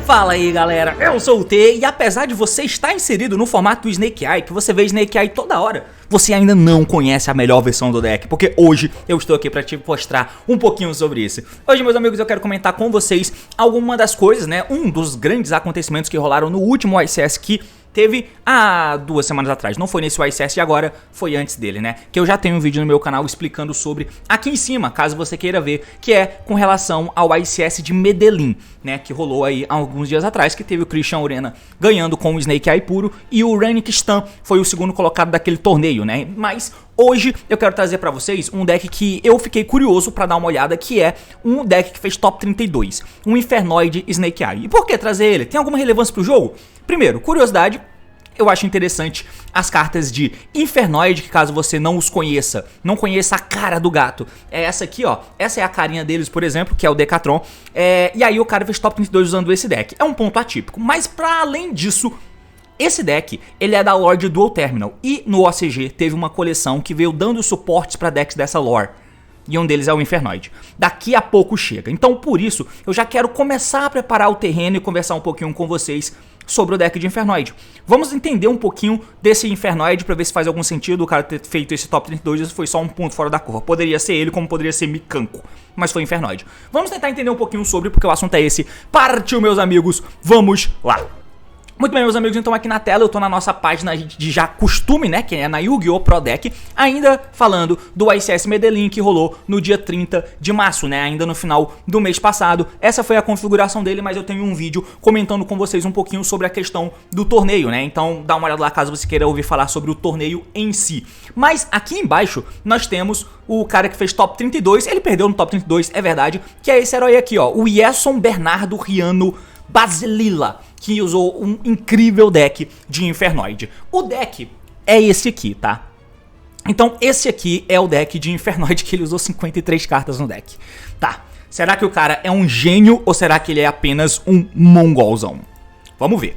Fala aí galera, eu sou o T e apesar de você estar inserido no formato do Snake Eye, que você vê Snake Eye toda hora, você ainda não conhece a melhor versão do deck, porque hoje eu estou aqui para te mostrar um pouquinho sobre isso. Hoje, meus amigos, eu quero comentar com vocês alguma das coisas, né, um dos grandes acontecimentos que rolaram no último ICS que teve há 2 semanas atrás. Não foi nesse ICS de agora, foi antes dele, né? Que eu já tenho um vídeo no meu canal explicando sobre aqui em cima, caso você queira ver, que é com relação ao ICS de Medellín, né? Que rolou aí há alguns dias atrás, que teve o Christian Urena ganhando com o Snake Eye puro e o Renick Stan foi o segundo colocado daquele torneio, né? Mas hoje eu quero trazer pra vocês um deck que eu fiquei curioso pra dar uma olhada, que é um deck que fez top 32, um Infernoid Snake Eye. E por que trazer ele? Tem alguma relevância pro jogo? Primeiro, curiosidade, eu acho interessante as cartas de Infernoid, que caso você não os conheça, não conheça a cara do gato, é essa aqui, ó, essa é a carinha deles, por exemplo, que é o Decatron, e aí o cara fez top 32 usando esse deck, é um ponto atípico, mas pra além disso, esse deck, ele é da lore de Dual Terminal, e no OCG teve uma coleção que veio dando suportes pra decks dessa lore. E um deles é o Infernoid. Daqui a pouco chega. Então por isso eu já quero começar a preparar o terreno e conversar um pouquinho com vocês sobre o deck de Infernoid. Vamos entender um pouquinho desse Infernoid para ver se faz algum sentido o cara ter feito esse top 32. Isso foi só um ponto fora da curva. Poderia ser ele como poderia ser Mikanko, mas foi Infernoid. Vamos tentar entender um pouquinho sobre, porque o assunto é esse. Partiu, meus amigos, vamos lá! Muito bem, meus amigos, então aqui na tela eu tô na nossa página de já costume, né, que é na Yu-Gi-Oh! Pro Deck, ainda falando do ICS Medellín que rolou no dia 30 de março, né, ainda no final do mês passado. Essa foi a configuração dele, mas eu tenho um vídeo comentando com vocês um pouquinho sobre a questão do torneio, né, então dá uma olhada lá caso você queira ouvir falar sobre o torneio em si. Mas aqui embaixo nós temos o cara que fez top 32, ele perdeu no top 32, é verdade, que é esse herói aqui, ó, o Yerson Bernardo Riano Basililla, que usou um incrível deck de Infernoid. O deck é esse aqui, tá? Então esse aqui é o deck de Infernoid que ele usou 53 cartas no deck. Tá, será que o cara é um gênio ou será que ele é apenas um mongolzão? Vamos ver.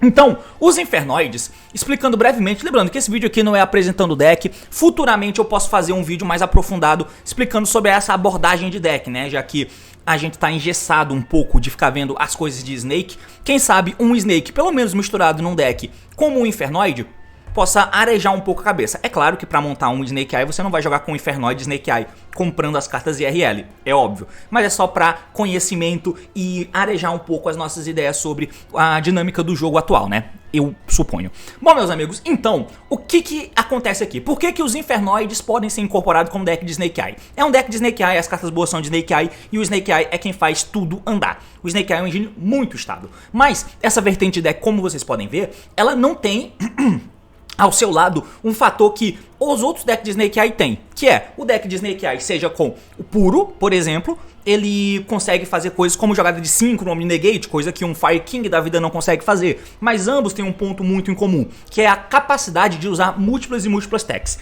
Então, os Infernoids, explicando brevemente, lembrando que esse vídeo aqui não é apresentando o deck, futuramente eu posso fazer um vídeo mais aprofundado explicando sobre essa abordagem de deck, né, já que a gente tá engessado um pouco de ficar vendo as coisas de Snake, quem sabe um Snake, pelo menos misturado num deck como o Infernoid, possa arejar um pouco a cabeça. É claro que pra montar um Snake Eye você não vai jogar com Infernoid Snake Eye comprando as cartas IRL, é óbvio. Mas é só pra conhecimento e arejar um pouco as nossas ideias sobre a dinâmica do jogo atual, né? Eu suponho. Bom, meus amigos, então, o que acontece aqui? Por que os Infernoids podem ser incorporados como deck de Snake Eye? É um deck de Snake Eye, as cartas boas são de Snake Eye e o Snake Eye é quem faz tudo andar. O Snake Eye é um engine muito estável. Mas essa vertente de deck, como vocês podem ver, ela não tem ao seu lado um fator que os outros decks de Snake Eye tem, que é o deck de Snake Eye seja com o puro, por exemplo, ele consegue fazer coisas como jogada de Synchro, Negate, coisa que um Fire King da vida não consegue fazer, mas ambos têm um ponto muito em comum, que é a capacidade de usar múltiplas e múltiplas techs.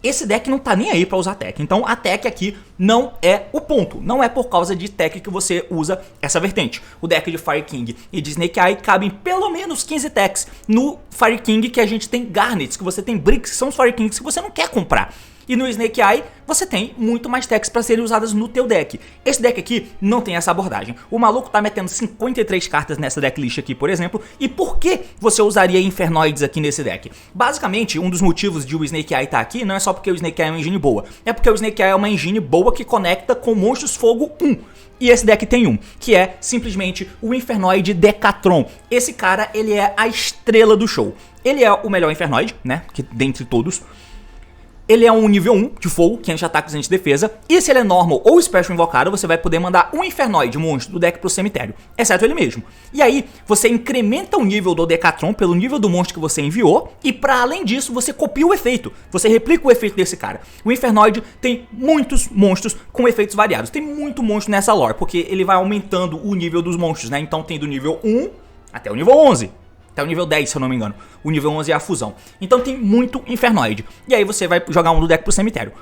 Esse deck não tá nem aí pra usar tech, então a tech aqui não é o ponto, não é por causa de tech que você usa essa vertente. O deck de Fire King e de Snake Eye cabem pelo menos 15 techs. No Fire King que a gente tem Garnets, que você tem Bricks, que são os Fire Kings que você não quer comprar. E no Snake Eye você tem muito mais techs para serem usadas no teu deck. Esse deck aqui não tem essa abordagem. O maluco tá metendo 53 cartas nessa decklist aqui, por exemplo. E por que você usaria Infernoids aqui nesse deck? Basicamente, um dos motivos de o Snake Eye tá aqui não é só porque o Snake Eye é uma engine boa. É porque o Snake Eye é uma engine boa que conecta com Monstros Fogo 1. E esse deck tem um, que é simplesmente o Infernoid Decatron. Esse cara, ele é a estrela do show. Ele é o melhor Infernoid, né, que dentre todos. Ele é um nível 1 de fogo, 500 de ataque, 200 de defesa. E se ele é normal ou special invocado, você vai poder mandar um Infernoid monstro do deck pro cemitério, exceto ele mesmo. E aí, você incrementa o nível do Decatron pelo nível do monstro que você enviou. E pra além disso, você copia o efeito. Você replica o efeito desse cara. O Infernoid tem muitos monstros com efeitos variados. Tem muito monstro nessa lore, porque ele vai aumentando o nível dos monstros, né? Então tem do nível 1 até o nível 11. Até o nível 10, se eu não me engano. O nível 11 é a fusão. Então tem muito Infernoid. E aí você vai jogar um do deck pro cemitério.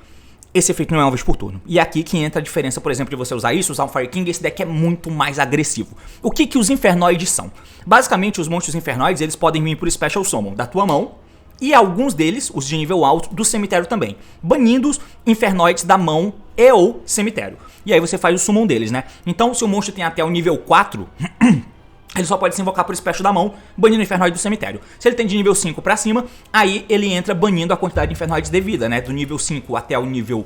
esse efeito não é uma vez por turno. E é aqui que entra a diferença, por exemplo, de você usar isso, usar um Fire King. Esse deck é muito mais agressivo. O que que os Infernoides são? Basicamente, os monstros Infernoides, eles podem vir por Special Summon da tua mão, e alguns deles, os de nível alto, do cemitério também, banindo os Infernoides da mão e ou cemitério. E aí você faz o summon deles, né? Então, se o monstro tem até o nível 4... ele só pode se invocar por Special da mão, banindo o Infernoide do cemitério. Se ele tem de nível 5 pra cima, aí ele entra banindo a quantidade de Infernoides devida, né? Do nível 5 até o nível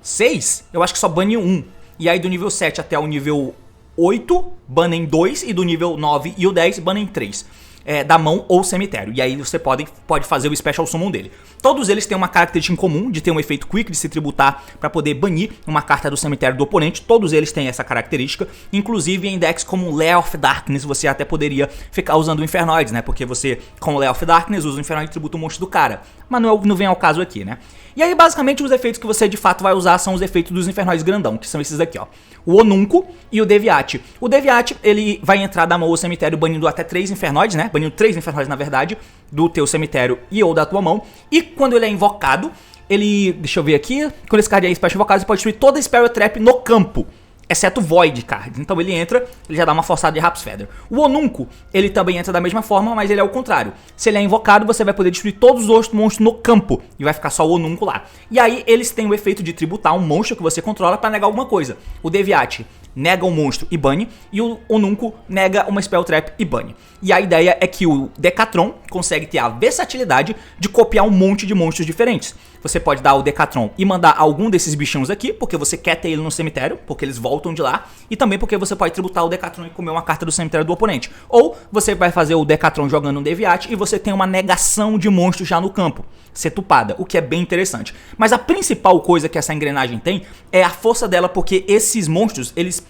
6, eu acho que só bane 1. E aí do nível 7 até o nível 8, banem 2. E do nível 9 e o 10, banem 3. Da mão ou cemitério. E aí você pode fazer o Special Summon dele. Todos eles têm uma característica em comum de ter um efeito Quick, de se tributar para poder banir uma carta do cemitério do oponente. Todos eles têm essa característica. Inclusive em decks como Lair of Darkness você até poderia ficar usando o Infernoides, né? Porque você, com o Lair of Darkness, usa o Infernoide e tributa o monstro do cara. Mas não vem ao caso aqui, né? E aí basicamente os efeitos que você de fato vai usar são os efeitos dos Infernoides grandão, que são esses aqui, ó. O Onunco e o Deviate. O Deviate, ele vai entrar da mão ou cemitério banindo até 3 Infernoides, né? Banindo 3 Infernoides, na verdade, do teu cemitério e ou da tua mão. E quando ele é invocado, ele... deixa eu ver aqui. Quando esse card é Special invocado, você pode destruir toda a Spell Trap no campo, exceto Void Card. Então ele entra, ele já dá uma forçada de Rap's Feather. O Onunco, ele também entra da mesma forma, mas ele é o contrário. Se ele é invocado, você vai poder destruir todos os outros monstros no campo, e vai ficar só o Onunco lá. E aí eles têm o efeito de tributar um monstro que você controla para negar alguma coisa. O Deviate nega um monstro e bane, e o Onunco nega uma Spell Trap e bane. E a ideia é que o Decatron consegue ter a versatilidade de copiar um monte de monstros diferentes. Você pode dar o Decatron e mandar algum desses bichinhos aqui, porque você quer ter ele no cemitério, porque eles voltam de lá, e também porque você pode tributar o Decatron e comer uma carta do cemitério do oponente. Ou você vai fazer o Decatron jogando um Deviate e você tem uma negação de monstros já no campo, setupada, o que é bem interessante. Mas a principal coisa que essa engrenagem tem é a força dela, porque esses monstros, eles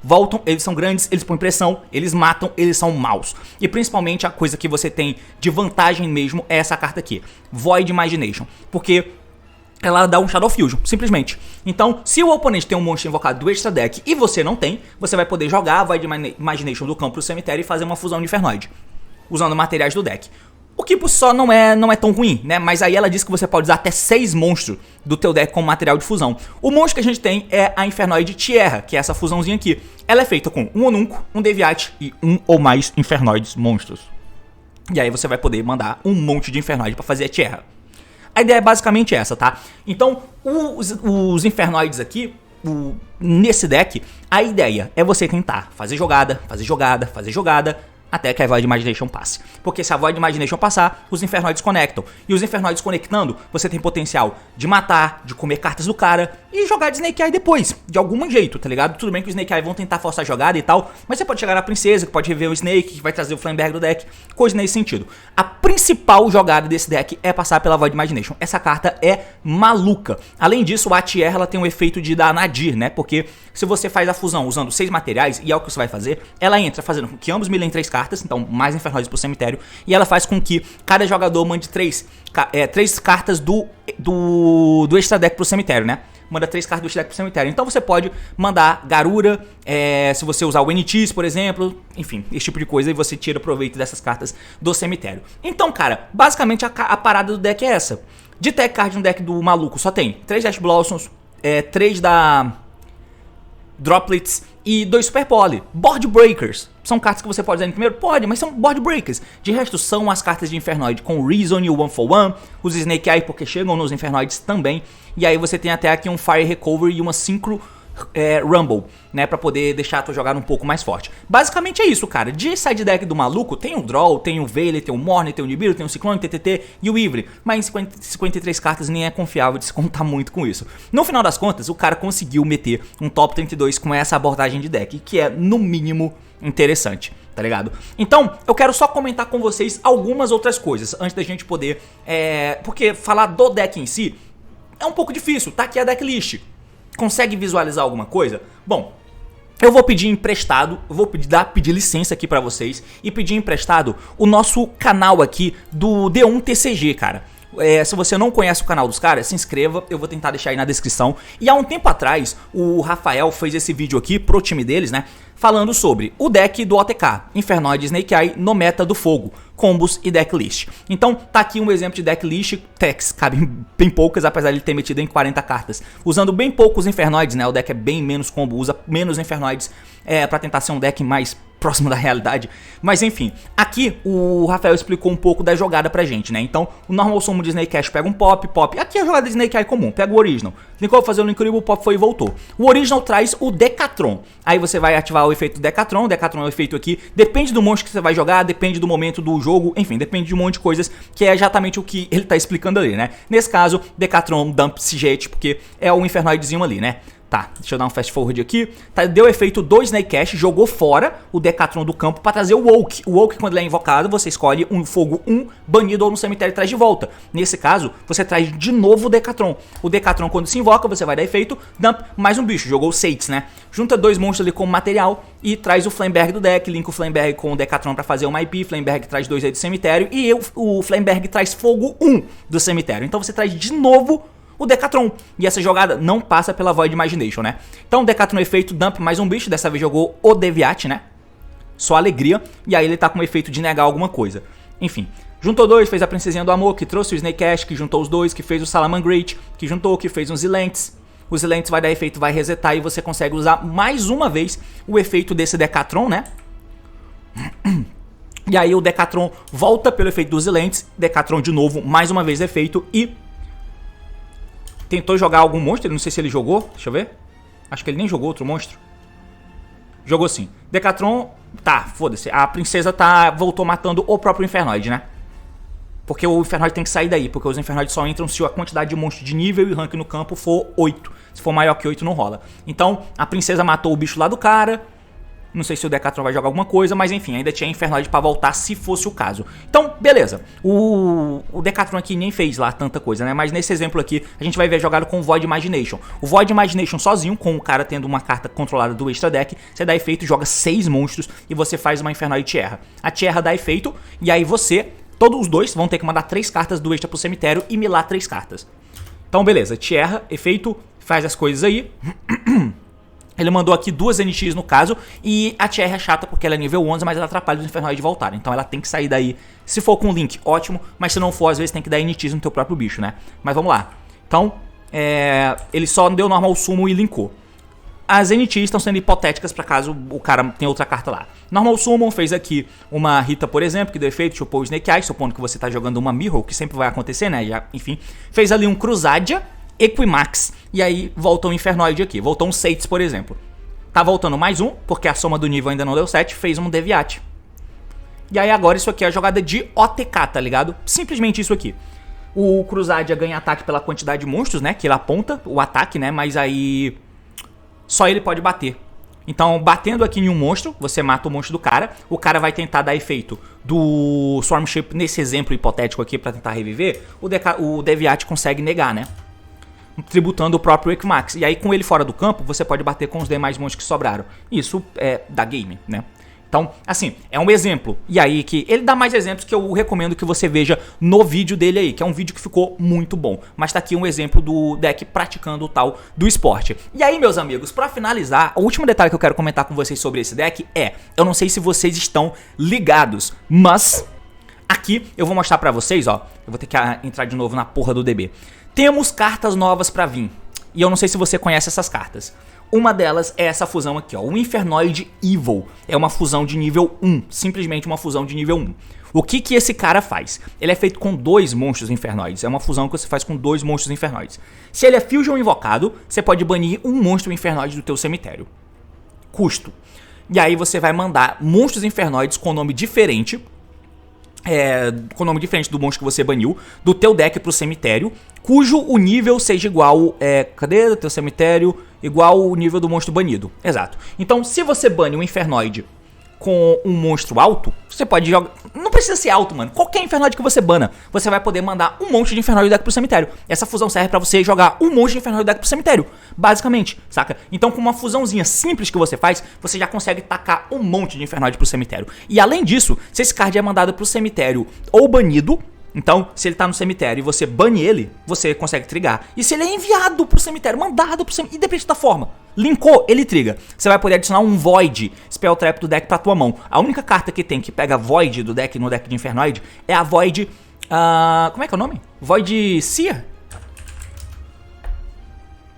voltam, eles são grandes, eles põem pressão, eles matam, eles são maus. E principalmente a coisa que você tem de vantagem mesmo é essa carta aqui, Void Imagination, porque ela dá um Shadow Fusion, simplesmente. Então, se o oponente tem um monstro invocado do extra deck e você não tem, você vai poder jogar a Void Imagination do campo pro cemitério e fazer uma fusão de Infernoide, usando materiais do deck. O que por si só não é tão ruim, né? Mas aí ela diz que você pode usar até 6 monstros do teu deck como material de fusão. O monstro que a gente tem é a Infernoide Tierra, que é essa fusãozinha aqui. Ela é feita com um Onunco, um Deviate e um ou mais Infernoides monstros. E aí você vai poder mandar um monte de Infernoide pra fazer a Tierra. A ideia é basicamente essa, tá? Então, os Infernoides aqui, nesse deck, a ideia é você tentar fazer jogada, até que a Void Imagination passe. Porque se a Void Imagination passar, os Infernoides conectam. E os Infernoides conectando, você tem potencial de matar, de comer cartas do cara e jogar de Snake Eye depois, de algum jeito, tá ligado? Tudo bem que os Snake Eye vão tentar forçar a jogada e tal, mas você pode chegar na princesa, que pode rever o Snake, que vai trazer o Flamberg do deck, coisa nesse sentido. A principal jogada desse deck é passar pela Void Imagination. Essa carta é maluca. Além disso, a Tierra ela tem um efeito de dar Nadir, né? Porque se você faz a fusão usando 6 materiais, e é o que você vai fazer, ela entra fazendo com que ambos milhem 3 cartas, então mais Infernoides pro cemitério, e ela faz com que cada jogador mande 3 cartas do extra deck pro cemitério, né? Manda 3 cartas do extra deck pro cemitério. Então você pode mandar Garura, se você usar o NTs, por exemplo, enfim, esse tipo de coisa, e você tira proveito dessas cartas do cemitério. Então, cara, basicamente a parada do deck é essa. De tech card no deck do maluco só tem 3 Ash Blossoms, 3 da Droplets e 2 Super Poly. Board Breakers são cartas que você pode usar em primeiro? Pode, mas são Board Breakers. De resto são as cartas de Infernoid com Reason e o One for One, os Snake Eye porque chegam nos Infernoids também. E aí você tem até aqui um Fire Recovery e uma Synchro Rumble, né, pra poder deixar a tua jogada um pouco mais forte. Basicamente é isso, cara. De side deck do maluco, tem o Draw, tem o Veiley, tem o Morne, tem o Nibiru, tem o Ciclone, TTT e o Ivre. Mas em 53 cartas nem é confiável de se contar muito com isso. No final das contas, o cara conseguiu meter um top 32 com essa abordagem de deck, que é, no mínimo, interessante, tá ligado? Então, eu quero só comentar com vocês algumas outras coisas, antes da gente poder... porque falar do deck em si é um pouco difícil, tá aqui a decklist. Consegue visualizar alguma coisa? Bom, eu vou pedir emprestado, eu vou pedir licença aqui pra vocês e pedir emprestado o nosso canal aqui do D1 TCG, cara. Se você não conhece o canal dos caras, se inscreva, eu vou tentar deixar aí na descrição. E há um tempo atrás, o Rafael fez esse vídeo aqui pro time deles, né? Falando sobre o deck do OTK, Infernoid Snake Eye no meta do fogo, combos e decklist. Então tá aqui um exemplo de decklist, techs cabem bem poucas, apesar de ele ter metido em 40 cartas. Usando bem poucos Infernoids, né? O deck é bem menos combo, usa menos Infernoids pra tentar ser um deck mais próximo da realidade. Mas enfim, aqui o Rafael explicou um pouco da jogada pra gente, né? Então, o normal summon de Snake Ash pega um pop. Aqui é a jogada de Snake Eye comum, pega o Original. Linkou, fazer o Incrível, o pop foi e voltou. O Original traz o Decatron. Aí você vai ativar o efeito Decatron. O Decatron é o efeito aqui. Depende do monstro que você vai jogar, depende do momento do jogo, enfim, depende de um monte de coisas, que é exatamente o que ele tá explicando ali, né? Nesse caso, Decatron Dump Sigete, porque é o Infernoidzinho ali, né? Tá, deixa eu dar um fast forward aqui. Tá, deu efeito do Snake Ash, jogou fora o Decatron do campo pra trazer o Woke. O Woke, quando ele é invocado, você escolhe um fogo 1 banido ou no cemitério e traz de volta. Nesse caso, você traz de novo o Decatron. O Decatron, quando se invoca, você vai dar efeito, dump, mais um bicho. Jogou o Sates, né? Junta dois monstros ali como material e traz o Flameberg do deck. Linka o Flameberg com o Decatron pra fazer uma IP. Flameberg traz 2 aí do cemitério. E o Flameberg traz fogo 1 do cemitério. Então você traz de novo o Decatron. E essa jogada não passa pela Void Imagination, né? Então o Decatron efeito dump mais um bicho. Dessa vez jogou o Deviate, né? Só alegria. E aí ele tá com o efeito de negar alguma coisa. Enfim, juntou dois, fez a Princesinha do Amor, que trouxe o Snake Ash, que juntou os dois, que fez o Salamangreat, que juntou, que fez uns Zilentes. Os Zilentes vai dar efeito, vai resetar e você consegue usar mais uma vez o efeito desse Decatron, né? E aí o Decatron volta pelo efeito dos Zilentes. Decatron de novo, mais uma vez efeito e tentou jogar algum monstro, não sei se ele jogou, deixa eu ver. Acho que ele nem jogou outro monstro. Jogou sim. Decatron, tá, foda-se. A princesa voltou matando o próprio Infernoid, né? Porque o Infernoid tem que sair daí, porque os Infernoids só entram se a quantidade de monstro de nível e rank no campo for 8. Se for maior que 8 não rola. Então, a princesa matou o bicho lá do cara. Não sei se o Decatron vai jogar alguma coisa, mas enfim, ainda tinha Infernoid pra voltar se fosse o caso. Então, beleza. O Decatron aqui nem fez lá tanta coisa, né? Mas nesse exemplo aqui, a gente vai ver jogado com o Void Imagination. O Void Imagination sozinho, com o cara tendo uma carta controlada do extra deck, você dá efeito, joga 6 monstros e você faz uma Infernoid Tierra. A Tierra dá efeito e aí você, todos os dois, vão ter que mandar 3 cartas do extra pro cemitério e milar 3 cartas. Então, beleza. Tierra, efeito, faz as coisas aí. Ele mandou aqui 2 NX no caso, e a Tierra é chata porque ela é nível 11, mas ela atrapalha os Infernoid de voltarem. Então ela tem que sair daí. Se for com Link, ótimo, mas se não for, às vezes tem que dar NX no teu próprio bicho, né? Mas vamos lá. Então, ele só deu normal sumo e linkou. As NX estão sendo hipotéticas para caso o cara tenha outra carta lá. Normal Summon fez aqui uma Rita, por exemplo, que deu efeito, chupou o Snake Eye, supondo que você tá jogando uma Mirror, que sempre vai acontecer, né? Já, enfim, fez ali um Crusadia, Equimax, e aí voltou um Infernoid aqui, voltou um Sates, por exemplo. Tá voltando mais um, porque a soma do nível ainda não deu 7, fez um Deviate. E aí agora isso aqui é a jogada de OTK, tá ligado? Simplesmente isso aqui. O Crusadia ganha ataque pela quantidade de monstros, né? Que ele aponta o ataque, né? Mas aí só ele pode bater. Então, batendo aqui em um monstro, você mata o monstro do cara. O cara vai tentar dar efeito do Swarmship nesse exemplo hipotético aqui pra tentar reviver. O Deviate consegue negar, né? Tributando o próprio Equimax. E aí, com ele fora do campo, você pode bater com os demais monstros que sobraram. Isso é da game, né? Então, assim, é um exemplo. E aí que ele dá mais exemplos que eu recomendo que você veja no vídeo dele aí, que é um vídeo que ficou muito bom. Mas tá aqui um exemplo do deck praticando o tal do esporte. E aí, meus amigos, pra finalizar, o último detalhe que eu quero comentar com vocês sobre esse deck é, eu não sei se vocês estão ligados, mas aqui eu vou mostrar pra vocês, ó. Eu vou ter que entrar de novo na porra do DB. Temos cartas novas pra vir. E eu não sei se você conhece essas cartas. Uma delas é essa fusão aqui, ó, o Infernoid Evil. É uma fusão de nível 1, simplesmente uma fusão de nível 1. O que que esse cara faz? Ele é feito com 2 monstros Infernoids, é uma fusão que você faz com 2 monstros Infernoids. Se ele é Fusion invocado, você pode banir um monstro Infernoid do teu cemitério. Custo. E aí você vai mandar monstros Infernoids com nome diferente, do monstro que você baniu, do teu deck pro cemitério, cujo o nível seja igual, cadê o teu cemitério? Igual o nível do monstro banido, exato. Então, se você bane um Infernoid com um monstro alto, você pode jogar, não precisa ser alto, mano, qualquer Infernoid que você bana, você vai poder mandar um monte de Infernoid do deck pro cemitério. Essa fusão serve pra você jogar um monte de Infernoid do deck pro cemitério, basicamente, saca? Então, com uma fusãozinha simples que você faz, você já consegue tacar um monte de Infernoid pro cemitério. E além disso, se esse card é mandado pro cemitério ou banido, Então, se ele tá no cemitério e você bane ele, você consegue trigar. E se ele é enviado pro cemitério, mandado pro cemitério, independente da forma, linkou, ele triga. Você vai poder adicionar um Void Spell Trap do deck pra tua mão. A única carta que tem que pega Void do deck no deck de Infernoid é a Void... como é que é o nome? Void Seer?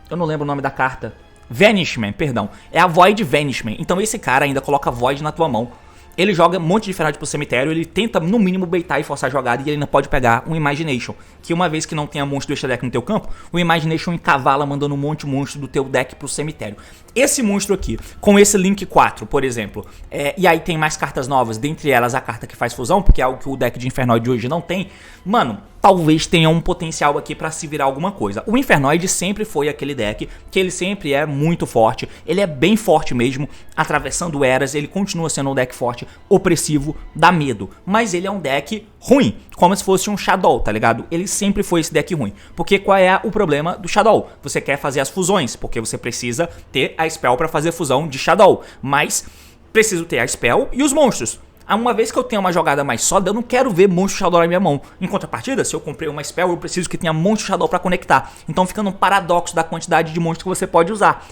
Eu não lembro o nome da carta. Vanishment, perdão. É a Void Vanishment. Então esse cara ainda coloca Void na tua mão. Ele joga um monte de Infernoid pro cemitério, ele tenta no mínimo baitar e forçar a jogada, e ele ainda pode pegar um Imagination, que uma vez que não tenha monstro do extra deck no teu campo, o Imagination encavala mandando um monte de monstro do teu deck pro cemitério. Esse monstro aqui, com esse Link 4, por exemplo, e aí tem mais cartas novas, dentre elas a carta que faz fusão, porque é algo que o deck de Infernoid de hoje não tem, mano, talvez tenha um potencial aqui pra se virar alguma coisa. O Infernoid sempre foi aquele deck que ele sempre é muito forte, ele é bem forte mesmo, atravessando eras, ele continua sendo um deck forte, opressivo, dá medo, mas ele é um deck ruim, como se fosse um Shadow, tá ligado? Ele sempre foi esse deck ruim, porque qual é o problema do Shadow? Você quer fazer as fusões, porque você precisa ter a spell pra fazer fusão de Shadow, mas preciso ter a spell e os monstros. Uma vez que eu tenho uma jogada mais sólida, eu não quero ver monstro Shadow na minha mão. Em contrapartida, se eu comprei uma spell, eu preciso que tenha monstro Shadow pra conectar. Então fica um paradoxo da quantidade de monstros que você pode usar.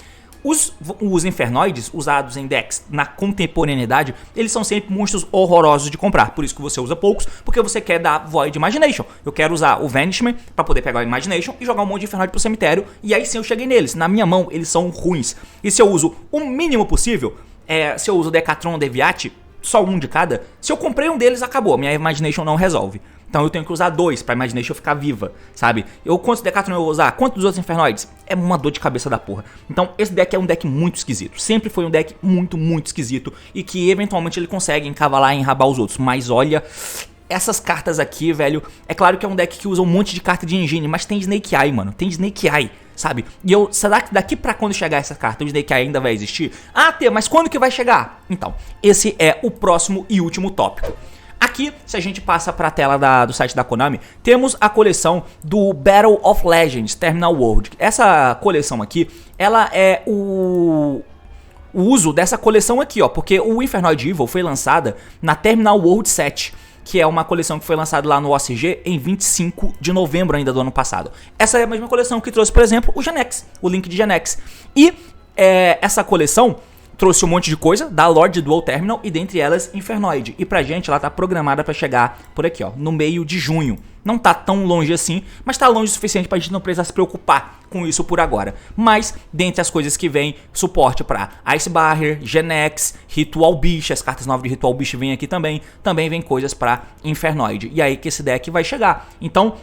Os Infernoides usados em decks na contemporaneidade, eles são sempre monstros horrorosos de comprar. Por isso que você usa poucos, porque você quer dar Void Imagination. Eu quero usar o Vanishment pra poder pegar o Imagination e jogar um monte de Infernoid pro cemitério. E aí sim eu cheguei neles. Na minha mão, eles são ruins. E se eu uso o mínimo possível, se eu uso o Decathlon ou Deviate, só um de cada, se eu comprei um deles, acabou. Minha Imagination não resolve. Então eu tenho que usar dois pra Imagination ficar viva, sabe? Quantos Decathlon eu vou usar? Quantos dos outros Infernoids? É uma dor de cabeça da porra. Então esse deck é um deck muito esquisito. Sempre foi um deck muito, muito esquisito. E que eventualmente ele consegue encavalar e enrabar os outros. Mas olha, essas cartas aqui, velho, é claro que é um deck que usa um monte de carta de engine, mas tem Snake Eye, mano. Tem Snake Eye, sabe? E será que daqui pra quando chegar essa carta, o Snake Eye ainda vai existir? Mas quando que vai chegar? Então, esse é o próximo e último tópico. Aqui, se a gente passa para a tela do site da Konami, temos a coleção do Battle of Legends Terminal World. Essa coleção aqui, ela é o uso dessa coleção aqui, ó, porque o Infernoid Evil foi lançada na Terminal World 7, que é uma coleção que foi lançada lá no OCG em 25 de novembro ainda do ano passado. Essa é a mesma coleção que trouxe, por exemplo, o Genex, o Link de Genex. E essa coleção trouxe um monte de coisa da lore de Dual Terminal e dentre elas Infernoid. E pra gente ela tá programada pra chegar por aqui, ó, no meio de junho. Não tá tão longe assim, mas tá longe o suficiente pra gente não precisar se preocupar com isso por agora. Mas, dentre as coisas que vem, suporte pra Ice Barrier, Genex, Ritual Beast, as cartas novas de Ritual Beast vêm aqui também. Também vem coisas pra Infernoid. E aí que esse deck vai chegar. Então,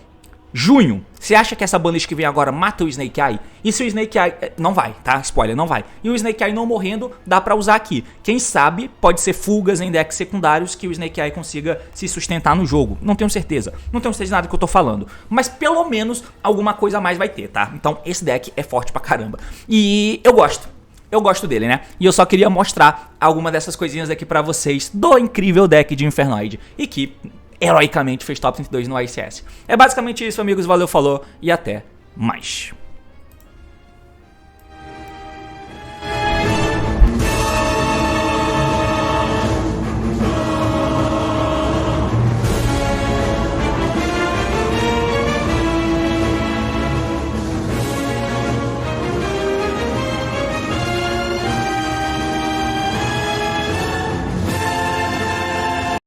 junho, você acha que essa banlist que vem agora mata o Snake Eye? E se o Snake Eye... Não vai, tá? Spoiler, não vai. E o Snake Eye não morrendo, dá pra usar aqui. Quem sabe pode ser fugas em decks secundários que o Snake Eye consiga se sustentar no jogo. Não tenho certeza. Não tenho certeza de nada que eu tô falando. Mas pelo menos alguma coisa a mais vai ter, tá? Então esse deck é forte pra caramba. E eu gosto. Eu gosto dele, né? E eu só queria mostrar alguma dessas coisinhas aqui pra vocês do incrível deck de Infernoid. E que heroicamente fez top 102 no ICS. É basicamente isso, amigos. Valeu, falou e até mais.